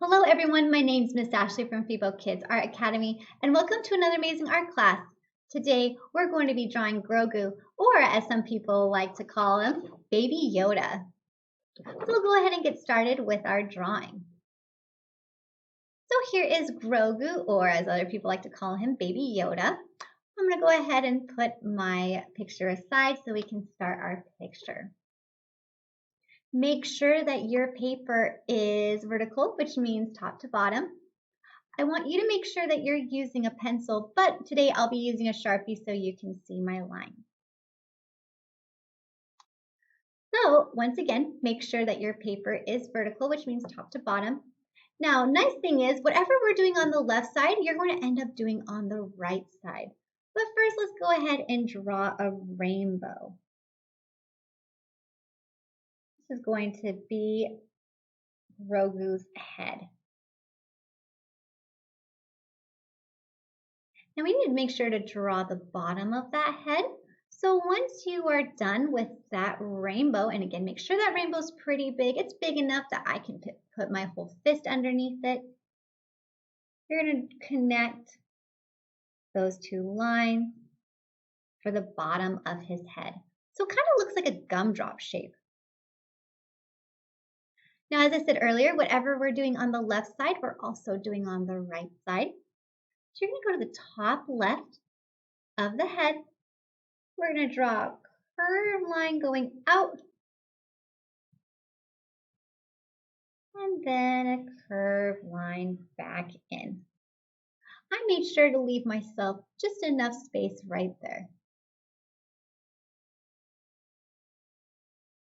Hello everyone, my name is Miss Ashley from Febo Kids Art Academy and welcome to another amazing art class. Today we're going to be drawing Grogu, or as some people like to call him, Baby Yoda. So we'll go ahead and get started with our drawing. So here is Grogu, or as other people like to call him, Baby Yoda. I'm going to go ahead and put my picture aside so we can start our picture. Make sure that your paper is vertical, which means top to bottom. I want you to make sure that you're using a pencil, but today I'll be using a Sharpie so you can see my line. So once again, make sure that your paper is vertical, which means top to bottom. Now, nice thing is, whatever we're doing on the left side, you're going to end up doing on the right side. But first, let's go ahead and draw a rainbow. This is going to be Grogu's head. Now we need to make sure to draw the bottom of that head. So once you are done with that rainbow, and again, make sure that rainbow is pretty big. It's big enough that I can put my whole fist underneath it. You're going to connect those two lines for the bottom of his head. So it kind of looks like a gumdrop shape. Now, as I said earlier, whatever we're doing on the left side, we're also doing on the right side. So you're going to go to the top left of the head. We're going to draw a curved line going out and then a curved line back in. I made sure to leave myself just enough space right there.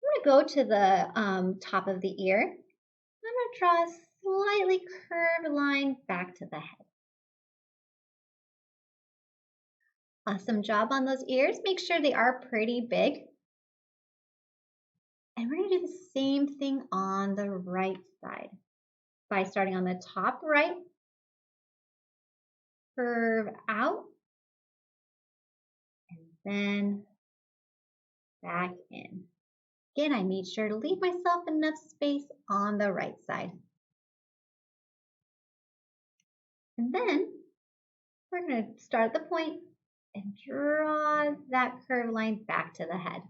I'm going to go to the top of the ear. I'm going to draw a slightly curved line back to the head. Awesome job on those ears. Make sure they are pretty big. And we're going to do the same thing on the right side by starting on the top right, curve out, and then back in. Again, I made sure to leave myself enough space on the right side. And then we're going to start at the point and draw that curved line back to the head.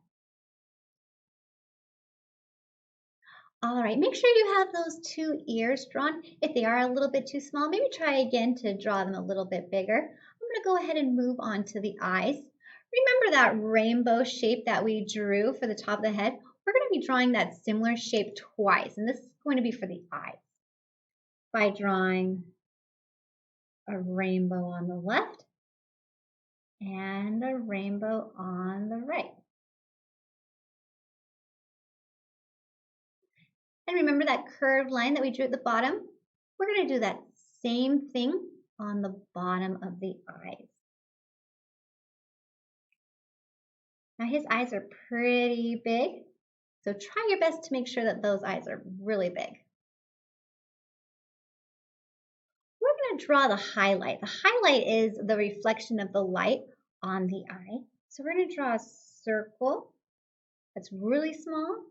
All right, make sure you have those two ears drawn. If they are a little bit too small, maybe try again to draw them a little bit bigger. I'm going to go ahead and move on to the eyes. Remember that rainbow shape that we drew for the top of the head? We're going to be drawing that similar shape twice, and this is going to be for the eyes by drawing a rainbow on the left and a rainbow on the right. And remember that curved line that we drew at the bottom? We're going to do that same thing on the bottom of the eyes. Now his eyes are pretty big, so try your best to make sure that those eyes are really big. We're going to draw the highlight. The highlight is the reflection of the light on the eye. So we're going to draw a circle that's really small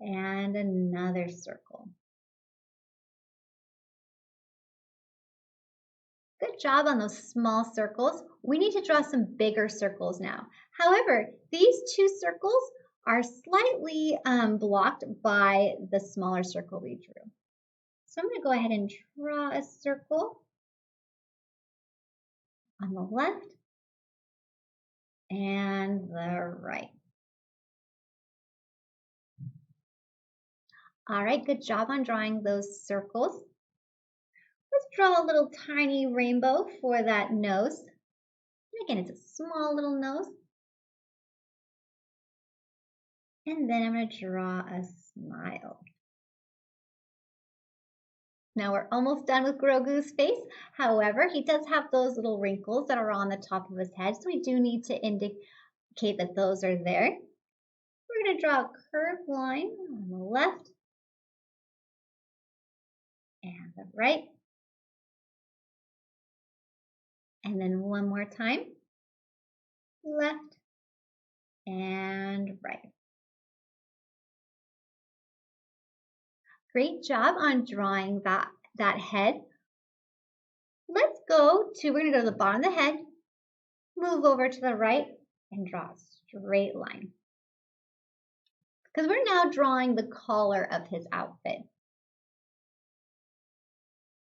and another circle. Good job on those small circles. We need to draw some bigger circles now. However, these two circles are slightly blocked by the smaller circle we drew. So I'm going to go ahead and draw a circle on the left and the right. All right, good job on drawing those circles. Let's draw a little tiny rainbow for that nose. And again, it's a small little nose. And then I'm going to draw a smile. Now we're almost done with Grogu's face. However, he does have those little wrinkles that are on the top of his head, so we do need to indicate that those are there. We're going to draw a curved line on the left and the right. And then one more time, left and right. Great job on drawing that that head. Let's go to, we're going to go to the bottom of the head, move over to the right, and draw a straight line. Because we're now drawing the collar of his outfit.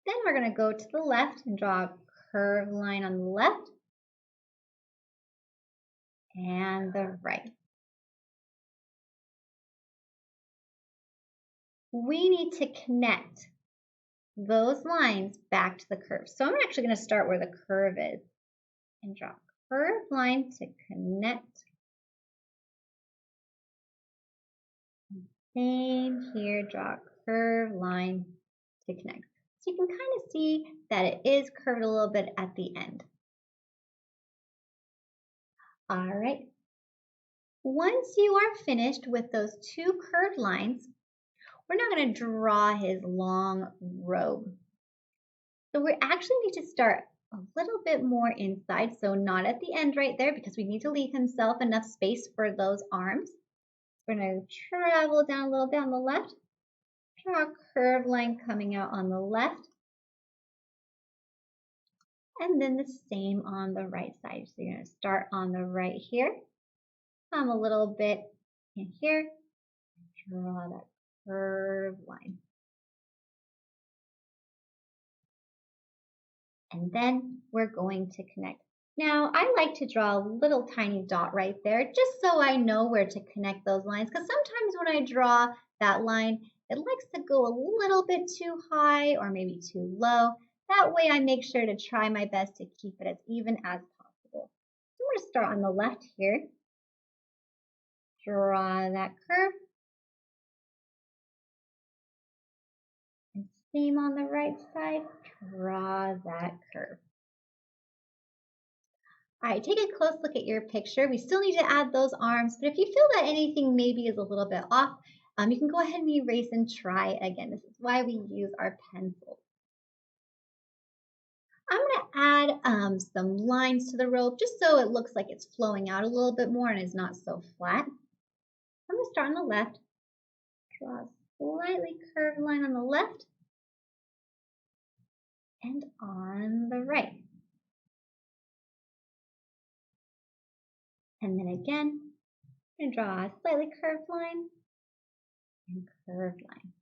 Then we're going to go to the left and draw a curved line on the left and the right. We need to connect those lines back to the curve. So I'm actually going to start where the curve is and draw a curved line to connect. Same here, draw a curved line to connect. So you can kind of see that it is curved a little bit at the end. All right. Once you are finished with those two curved lines, we're now going to draw his long robe. So we actually need to start a little bit more inside, so not at the end right there because we need to leave himself enough space for those arms. We're going to travel down a little bit on the left, draw a curved line coming out on the left, and then the same on the right side. So you're going to start on the right here, come a little bit in here, draw that curved line. And then we're going to connect. Now, I like to draw a little tiny dot right there, just so I know where to connect those lines, because sometimes when I draw that line, it likes to go a little bit too high or maybe too low. That way I make sure to try my best to keep it as even as possible. So I'm going to start on the left here, draw that curve, and same on the right side, draw that curve. All right, take a close look at your picture. We still need to add those arms, but if you feel that anything maybe is a little bit off, you can go ahead and erase and try again. This is why we use our pencils. I'm going to add some lines to the robe just so it looks like it's flowing out a little bit more and is not so flat. I'm going to start on the left, draw a slightly curved line on the left and on the right. And then again, I'm going to draw a slightly curved line and curved line.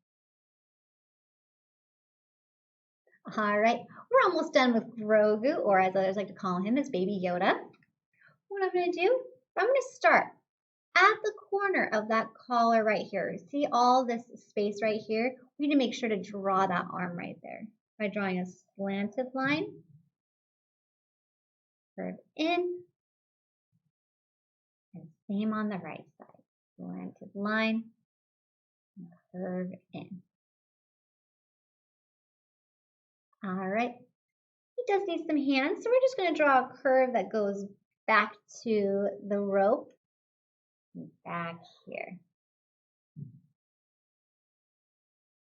All right, we're almost done with Grogu, or as others like to call him, is Baby Yoda. What I'm going to do, I'm going to start at the corner of that collar right here. See all this space right here? We need to make sure to draw that arm right there by drawing a slanted line, curve in, and same on the right side. Slanted line, and curve in. All right, he does need some hands, so we're just going to draw a curve that goes back to the rope, back here.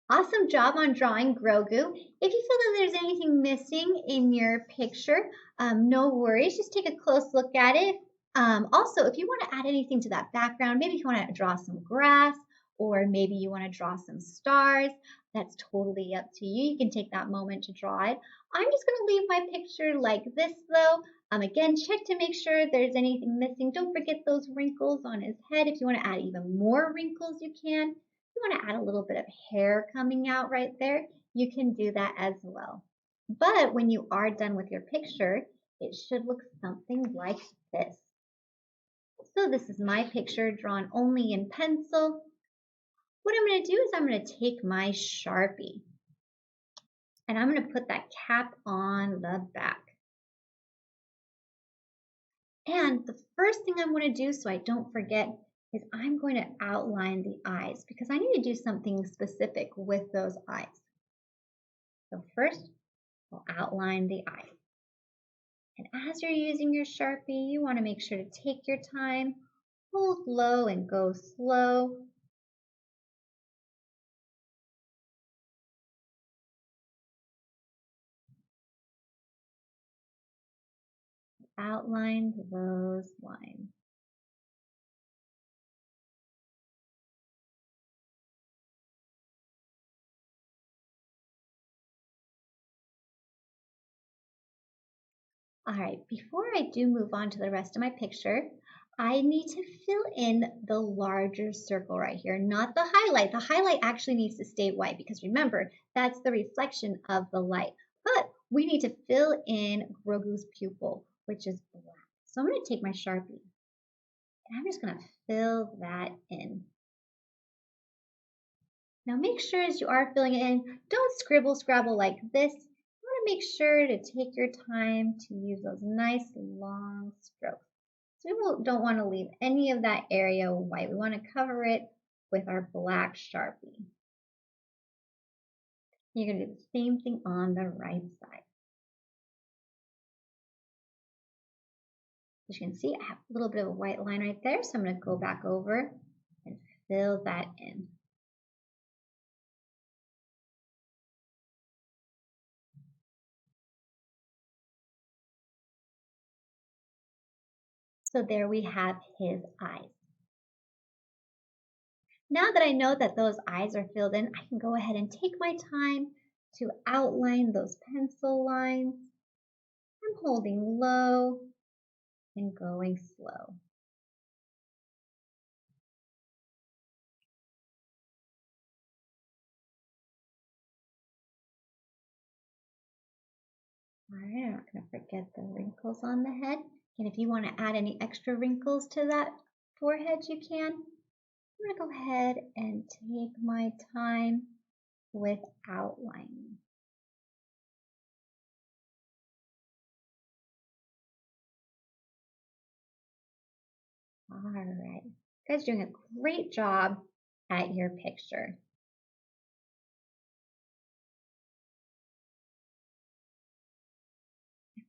Awesome job on drawing Grogu. If you feel that there's anything missing in your picture, no worries, just take a close look at it. Also, if you want to add anything to that background, maybe if you want to draw some grass, or maybe you want to draw some stars, that's totally up to you. You can take that moment to draw it. I'm just going to leave my picture like this though. Again, check to make sure there's anything missing. Don't forget those wrinkles on his head. If you want to add even more wrinkles, you can. If you want to add a little bit of hair coming out right there, you can do that as well. But when you are done with your picture, it should look something like this. So this is my picture drawn only in pencil. What I'm going to do is I'm going to take my Sharpie and I'm going to put that cap on the back. And the first thing I'm going to do so I don't forget is I'm going to outline the eyes because I need to do something specific with those eyes. So first, I'll outline the eyes. And as you're using your Sharpie, you want to make sure to take your time, hold low and go slow. Outline those lines. All right, before I do move on to the rest of my picture, I need to fill in the larger circle right here, not the highlight. The highlight actually needs to stay white because remember, that's the reflection of the light. But we need to fill in Grogu's pupil, which is black. So I'm going to take my Sharpie and I'm just going to fill that in. Now make sure as you are filling it in, don't scribble scrabble like this. You want to make sure to take your time to use those nice long strokes. So we don't want to leave any of that area white. We want to cover it with our black Sharpie. You're going to do the same thing on the right side. As you can see, I have a little bit of a white line right there, so I'm going to go back over and fill that in. So there we have his eyes. Now that I know that those eyes are filled in, I can go ahead and take my time to outline those pencil lines. I'm holding low and going slow. All right, I'm not going to forget the wrinkles on the head. And if you want to add any extra wrinkles to that forehead, you can. I'm going to go ahead and take my time with outlining. All right, you guys are doing a great job at your picture.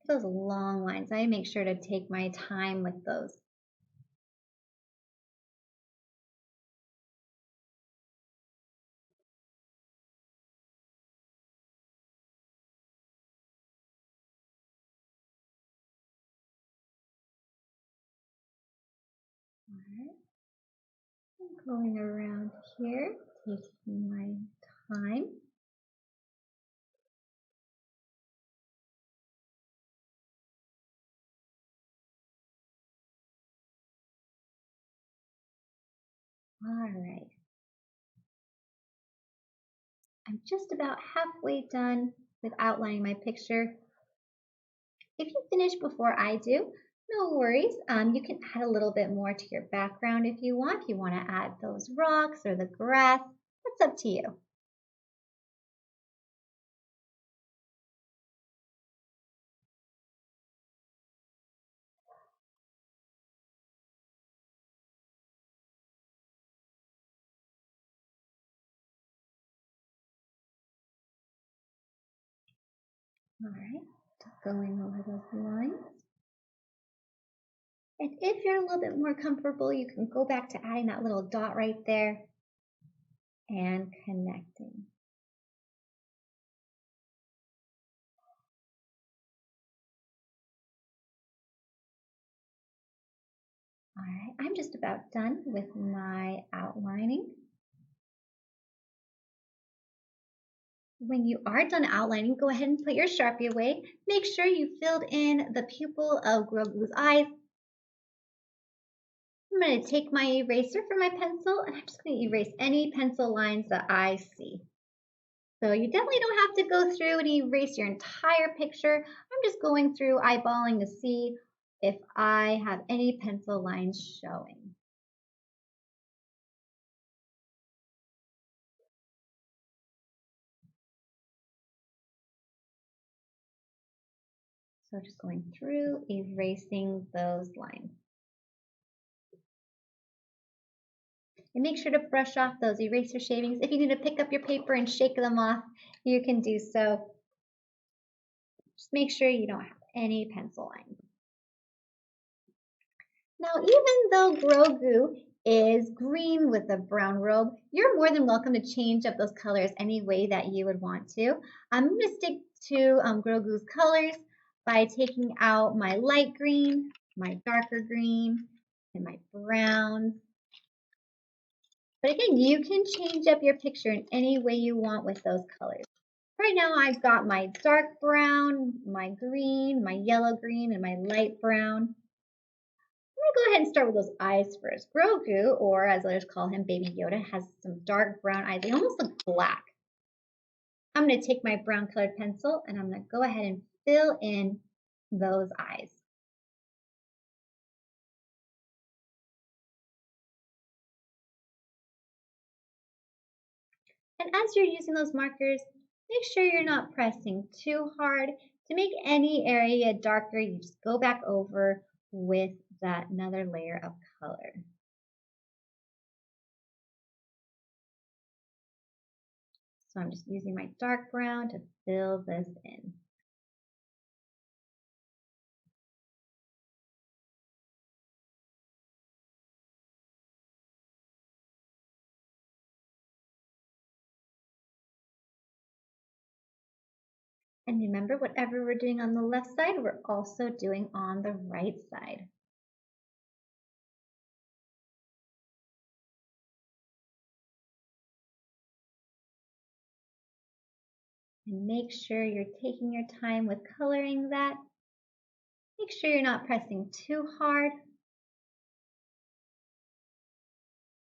Those long lines, I make sure to take my time with those. All right. I'm going around here, taking my time. All right. I'm just about halfway done with outlining my picture. If you finish before I do, no worries. You can add a little bit more to your background if you want. If you want to add those rocks or the grass, that's up to you. All right, going over those lines. And if you're a little bit more comfortable, you can go back to adding that little dot right there and connecting. All right, I'm just about done with my outlining. When you are done outlining, go ahead and put your Sharpie away. Make sure you filled in the pupil of Grogu's eyes. I'm going to take my eraser for my pencil and I'm just going to erase any pencil lines that I see. So you definitely don't have to go through and erase your entire picture. I'm just going through eyeballing to see if I have any pencil lines showing. So just going through, erasing those lines. And make sure to brush off those eraser shavings. If you need to pick up your paper and shake them off, you can do so. Just make sure you don't have any pencil lines. Now, even though Grogu is green with a brown robe, you're more than welcome to change up those colors any way that you would want to. I'm going to stick to Grogu's colors by taking out my light green, my darker green, and my browns. But again, you can change up your picture in any way you want with those colors. Right now I've got my dark brown, my green, my yellow green, and my light brown. I'm gonna go ahead and start with those eyes first. Grogu, or as others call him, Baby Yoda, has some dark brown eyes. They almost look black. I'm gonna take my brown colored pencil and I'm gonna go ahead and fill in those eyes. And as you're using those markers, make sure you're not pressing too hard. To make any area darker, you just go back over with that another layer of color. So I'm just using my dark brown to fill this in. And remember, whatever we're doing on the left side, we're also doing on the right side. And make sure you're taking your time with coloring that. Make sure you're not pressing too hard.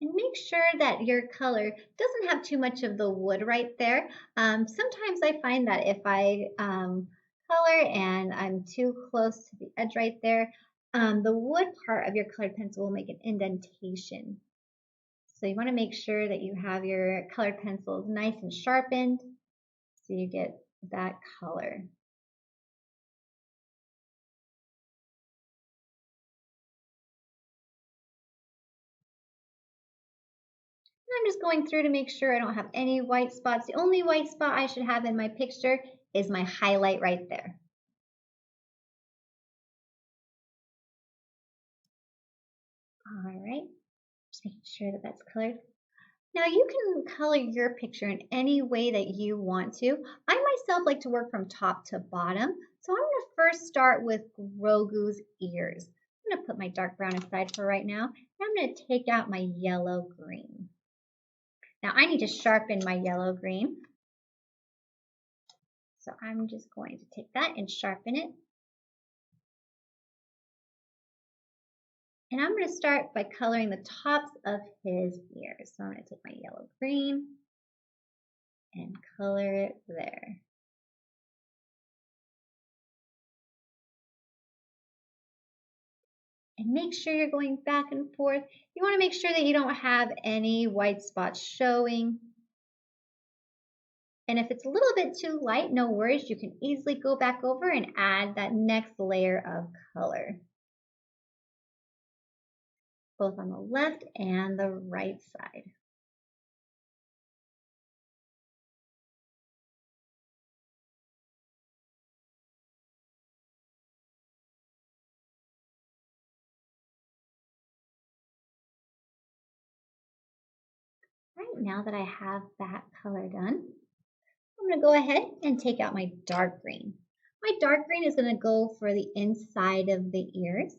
And make sure that your color doesn't have too much of the wood right there. Sometimes I find that if I color and I'm too close to the edge right there, the wood part of your colored pencil will make an indentation. So you want to make sure that you have your colored pencils nice and sharpened so you get that color. I'm just going through to make sure I don't have any white spots. The only white spot I should have in my picture is my highlight right there. All right, just making sure that that's colored. Now you can color your picture in any way that you want to. I myself like to work from top to bottom. So I'm going to first start with Grogu's ears. I'm going to put my dark brown aside for right now. And I'm going to take out my yellow green. Now I need to sharpen my yellow green. So I'm just going to take that and sharpen it. And I'm going to start by coloring the tops of his ears. So I'm going to take my yellow green and color it there. And make sure you're going back and forth. You want to make sure that you don't have any white spots showing. And if it's a little bit too light, no worries. You can easily go back over and add that next layer of color, both on the left and the right side. Right, now that I have that color done, I'm going to go ahead and take out my dark green. My dark green is going to go for the inside of the ears.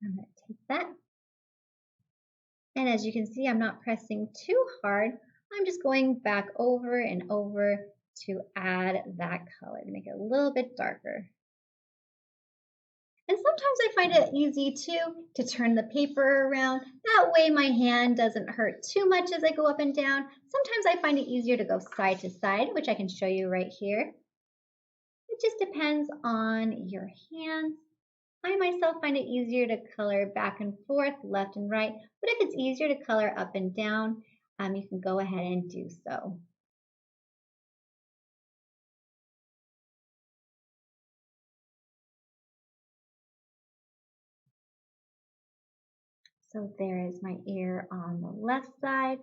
I'm going to take that. And as you can see, I'm not pressing too hard. I'm just going back over and over to add that color to make it a little bit darker. And sometimes I find it easy too to turn the paper around. That way my hand doesn't hurt too much as I go up and down. Sometimes I find it easier to go side to side, which I can show you right here. It just depends on your hands. I myself find it easier to color back and forth, left and right, but if it's easier to color up and down, you can go ahead and do so. So there is my ear on the left side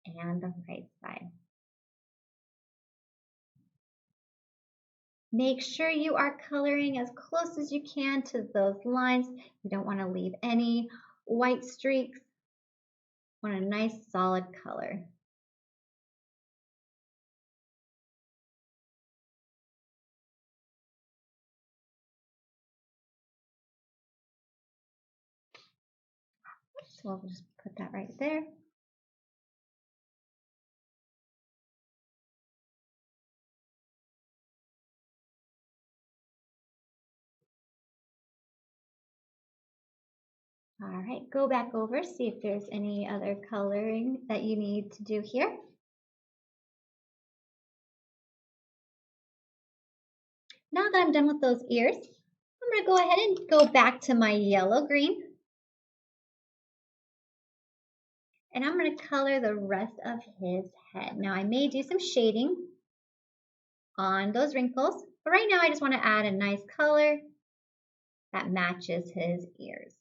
and the right side. Make sure you are coloring as close as you can to those lines. You don't want to leave any white streaks. You want a nice solid color. So I'll just put that right there. All right, go back over, see if there's any other coloring that you need to do here. Now that I'm done with those ears, I'm going to go ahead and go back to my yellow green. And I'm going to color the rest of his head. Now I may do some shading on those wrinkles, but right now I just want to add a nice color that matches his ears.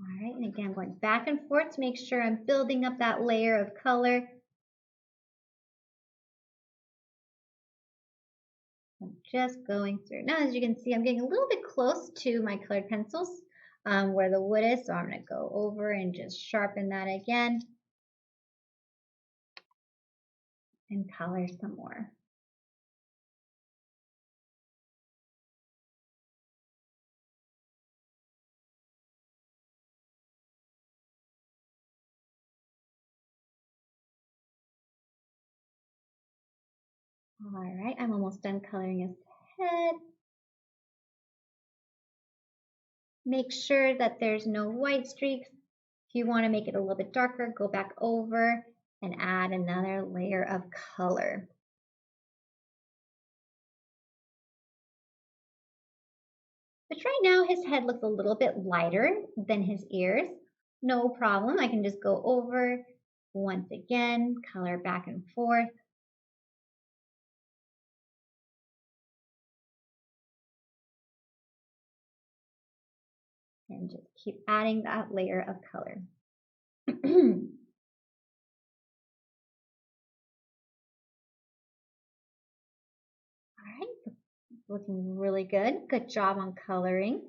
All right, and again, I'm going back and forth to make sure I'm building up that layer of color. I'm just going through. Now, as you can see, I'm getting a little bit close to my colored pencils where the wood is, so I'm going to go over and just sharpen that again and color some more. All right, I'm almost done coloring his head. Make sure that there's no white streaks. If you want to make it a little bit darker, go back over and add another layer of color. But right now his head looks a little bit lighter than his ears. No problem, I can just go over once again, color back and forth. And just keep adding that layer of color. All right, it's looking really good. Good job on coloring.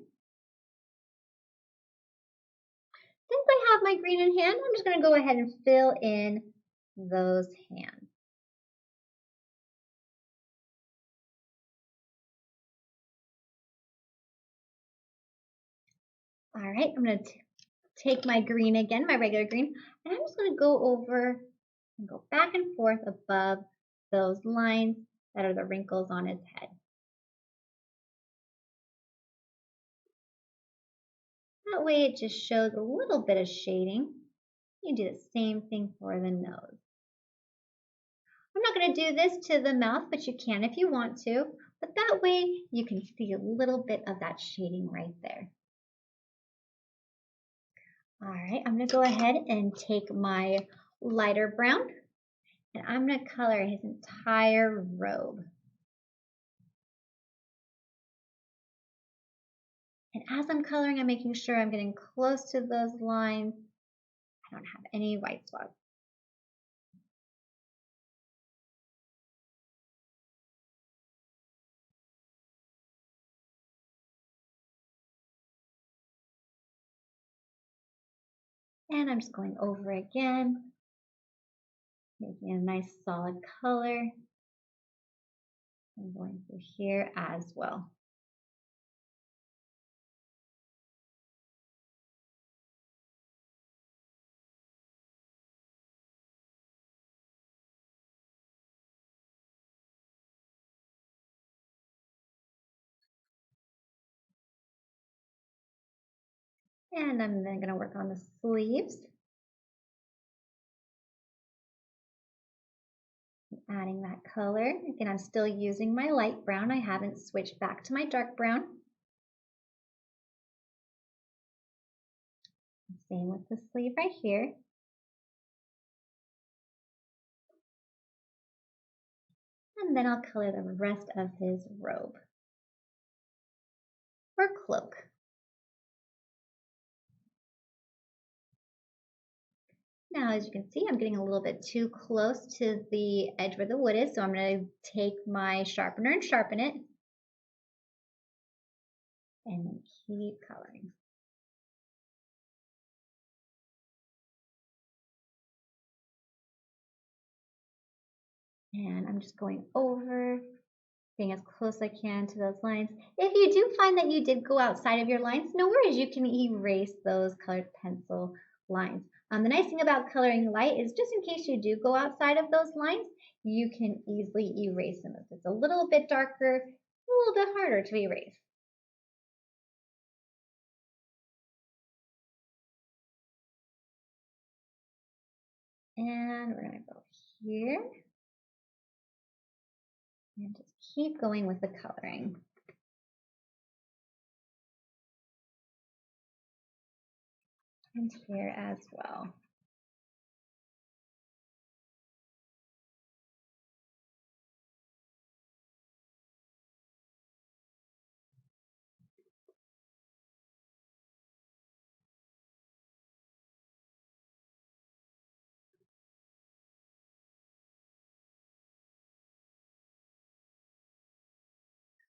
Since I have my green in hand, I'm just going to go ahead and fill in those hands. All right, I'm going to take my green again, my regular green, and I'm just going to go over and go back and forth above those lines that are the wrinkles on his head. That way it just shows a little bit of shading. You do the same thing for the nose. I'm not going to do this to the mouth, but you can if you want to. But that way you can see a little bit of that shading right there. All right, I'm going to go ahead and take my lighter brown and I'm going to color his entire robe. And as I'm coloring, I'm making sure I'm getting close to those lines. I don't have any white spots. And I'm just going over again, making a nice solid color. I'm going through here as well. And I'm then going to work on the sleeves. Adding that color. Again, I'm still using my light brown. I haven't switched back to my dark brown. Same with the sleeve right here. And then I'll color the rest of his robe or cloak. Now, as you can see, I'm getting a little bit too close to the edge where the wood is, so I'm going to take my sharpener and sharpen it. And then keep coloring. And I'm just going over, getting as close as I can to those lines. If you do find that you did go outside of your lines, no worries, you can erase those colored pencil lines. The nice thing about coloring light is just in case you do go outside of those lines, you can easily erase them. If it's a little bit darker, a little bit harder to erase. And we're going to go here and just keep going with the coloring. And here as well.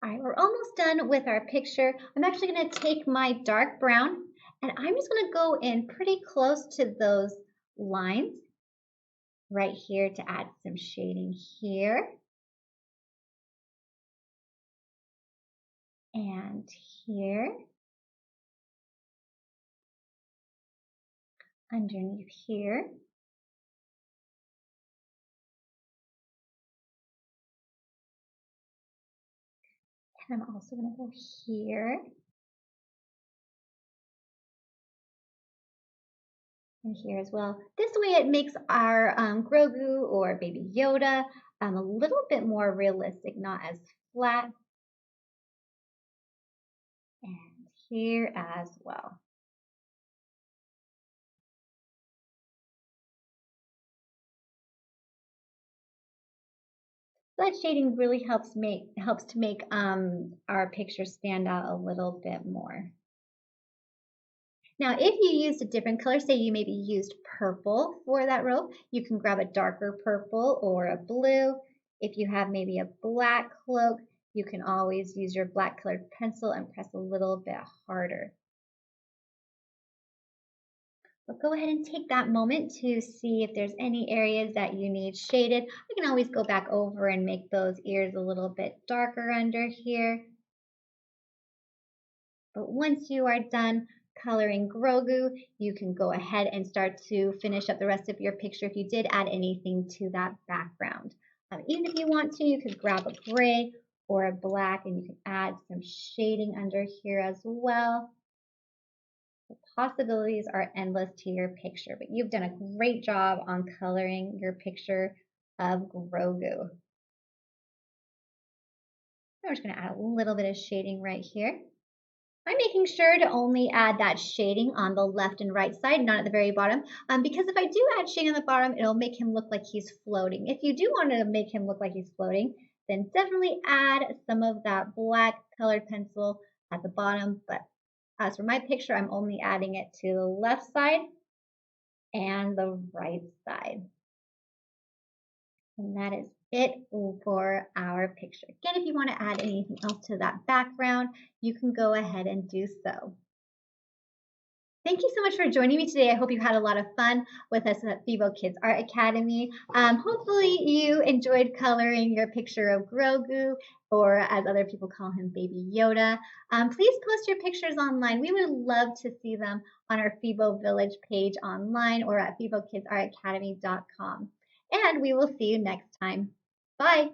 All right, we're almost done with our picture. I'm actually going to take my dark brown and I'm just going to go in pretty close to those lines right here to add some shading here. And here. Underneath here. And I'm also going to go here. And here as well. This way it makes our Grogu or Baby Yoda a little bit more realistic, not as flat. And here as well. That shading really helps to make our picture stand out a little bit more. Now, if you used a different color, say you maybe used purple for that robe, you can grab a darker purple or a blue. If you have maybe a black cloak, you can always use your black colored pencil and press a little bit harder. But go ahead and take that moment to see if there's any areas that you need shaded. I can always go back over and make those ears a little bit darker under here. But once you are done coloring Grogu, you can go ahead and start to finish up the rest of your picture if you did add anything to that background. Even if you want to, you could grab a gray or a black and you can add some shading under here as well. The possibilities are endless to your picture, but you've done a great job on coloring your picture of Grogu. I'm just going to add a little bit of shading right here. I'm making sure to only add that shading on the left and right side, not at the very bottom, because if I do add shading on the bottom, it'll make him look like he's floating. If you do want to make him look like he's floating, then definitely add some of that black colored pencil at the bottom. But as for my picture, I'm only adding it to the left side and the right side. And that is it for our picture. Again, if you want to add anything else to that background, you can go ahead and do so. Thank you so much for joining me today. I hope you had a lot of fun with us at Fibo Kids Art Academy. Hopefully you enjoyed coloring your picture of Grogu, or as other people call him, Baby Yoda. Please post your pictures online. We would love to see them on our Fibo Village page online or at FiboKidsArtAcademy.com. And we will see you next time. Bye.